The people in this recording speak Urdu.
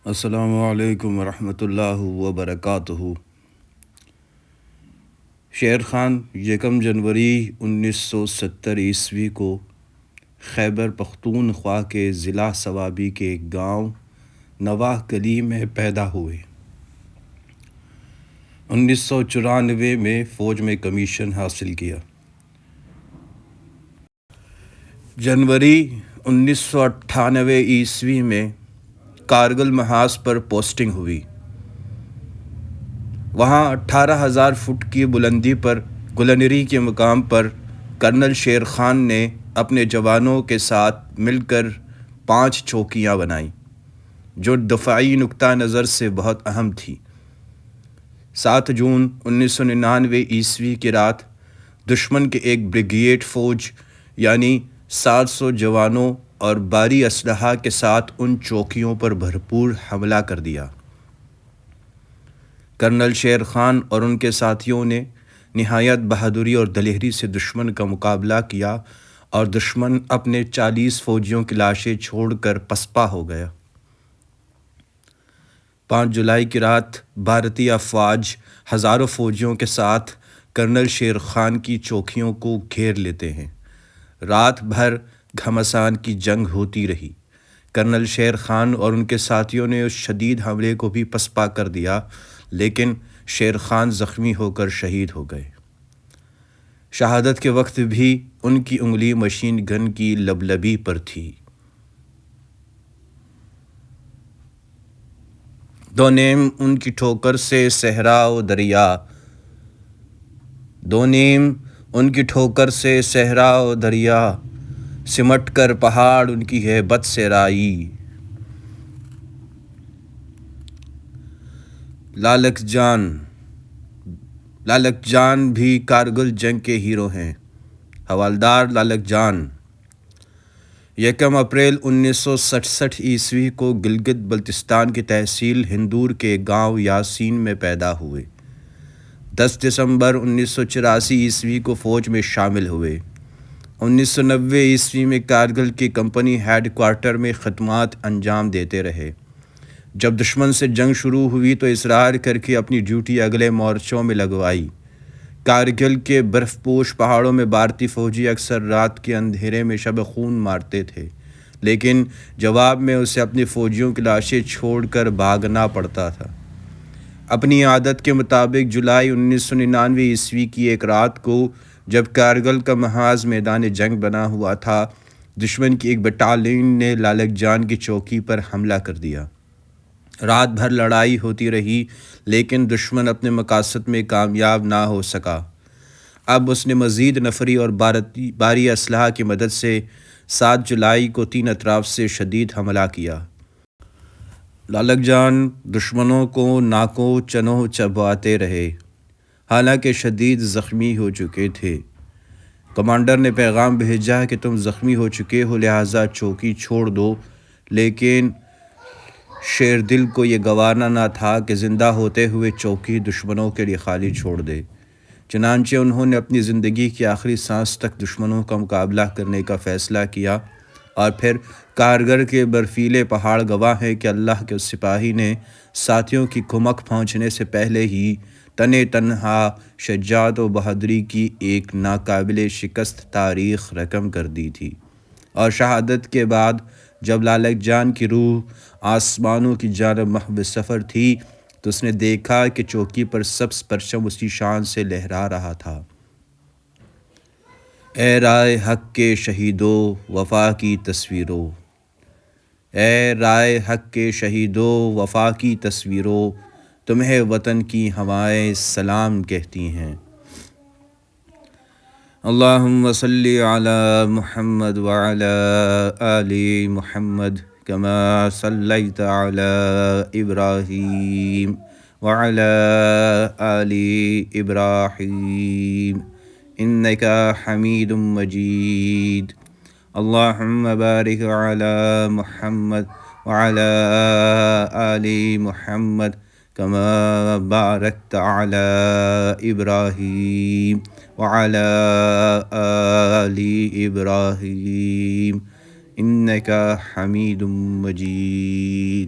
السلام علیکم ورحمۃ اللہ وبرکاتہ۔ شیر خان 1 جنوری 1970 کو خیبر پختونخوا کے ضلع صوابی کے گاؤں نواح کلی میں پیدا ہوئے۔ 1994 میں فوج میں کمیشن حاصل کیا۔ جنوری 1998 میں کارگل محاذ پر پوسٹنگ ہوئی۔ وہاں 18,000 فٹ کی بلندی پر گلنری کے مقام پر کرنل شیر خان نے اپنے جوانوں کے ساتھ مل کر 5 چوکیاں بنائیں جو دفاعی نقطہ نظر سے بہت اہم تھی۔ 7 جون 1999 کی رات دشمن کے ایک بریگیڈ فوج یعنی 700 جوانوں اور بھاری اسلحہ کے ساتھ ان چوکیوں پر بھرپور حملہ کر دیا۔ کرنل شیر خان اور ان کے ساتھیوں نے نہایت بہادری اور دلیری سے دشمن کا مقابلہ کیا اور دشمن اپنے 40 فوجیوں کی لاشیں چھوڑ کر پسپا ہو گیا۔ 5 جولائی کی رات بھارتی افواج ہزاروں فوجیوں کے ساتھ کرنل شیر خان کی چوکیوں کو گھیر لیتے ہیں۔ رات بھر گھمسان کی جنگ ہوتی رہی۔ کرنل شیر خان اور ان کے ساتھیوں نے اس شدید حملے کو بھی پسپا کر دیا، لیکن شیر خان زخمی ہو کر شہید ہو گئے۔ شہادت کے وقت بھی ان کی انگلی مشین گن کی لبلبی پر تھی۔ دو نیم ان کی ٹھوکر سے صحرا و دریا، دو نیم ان کی ٹھوکر سے صحرا و دریا، سمٹ کر پہاڑ ان کی ہیبت سے رائی۔ لالک جان بھی کارگل جنگ کے ہیرو ہیں۔ حوالدار لالک جان 1 اپریل 1967 کو گلگت بلتستان کی تحصیل ہندور کے گاؤں یاسین میں پیدا ہوئے۔ 10 دسمبر 1984 کو فوج میں شامل ہوئے۔ 1990 میں کارگل کی کمپنی ہیڈ کوارٹر میں خدمات انجام دیتے رہے۔ جب دشمن سے جنگ شروع ہوئی تو اصرار کر کے اپنی ڈیوٹی اگلے مورچوں میں لگوائی۔ کارگل کے برف پوش پہاڑوں میں بھارتی فوجی اکثر رات کے اندھیرے میں شب خون مارتے تھے، لیکن جواب میں اسے اپنی فوجیوں کی لاشیں چھوڑ کر بھاگنا پڑتا تھا۔ اپنی عادت کے مطابق جولائی 1999 کی ایک رات کو جب کارگل کا محاذ میدان جنگ بنا ہوا تھا، دشمن کی ایک بٹالین نے لالک جان کی چوکی پر حملہ کر دیا۔ رات بھر لڑائی ہوتی رہی، لیکن دشمن اپنے مقاصد میں کامیاب نہ ہو سکا۔ اب اس نے مزید نفری اور بھاری اسلحہ کی مدد سے 7 جولائی کو 3 اطراف سے شدید حملہ کیا۔ لالک جان دشمنوں کو ناکوں چنوں چباتے رہے، حالانکہ شدید زخمی ہو چکے تھے۔ کمانڈر نے پیغام بھیجا کہ تم زخمی ہو چکے ہو لہٰذا چوکی چھوڑ دو، لیکن شیر دل کو یہ گوارا نہ تھا کہ زندہ ہوتے ہوئے چوکی دشمنوں کے لیے خالی چھوڑ دے۔ چنانچہ انہوں نے اپنی زندگی کی آخری سانس تک دشمنوں کا مقابلہ کرنے کا فیصلہ کیا، اور پھر کارگل کے برفیلے پہاڑ گواہ ہیں کہ اللہ کے اس سپاہی نے ساتھیوں کی کمک پہنچنے سے پہلے ہی تنے تنہا شجاعت و بہادری کی ایک ناقابل شکست تاریخ رقم کر دی تھی۔ اور شہادت کے بعد جب لالک جان کی روح آسمانوں کی جانب محو سفر تھی تو اس نے دیکھا کہ چوکی پر سبز پرچم اسی شان سے لہرا رہا تھا۔ اے رائے حق کے شہیدو وفا کی تصویرو، اے رائے حق کے شہیدو وفا کی تصویرو، تمہیں وطن کی ہوائیں سلام کہتی ہیں۔ اللہم صلی علی محمد وعلی آل محمد کما صلیت علی ابراہیم وعلی آل ابراہیم انک حمید مجید۔ اللہم بارک علی محمد وعلی آل محمد کما بارکت علی ابراہیم وعلی آل ابراہیم انک حمید مجید۔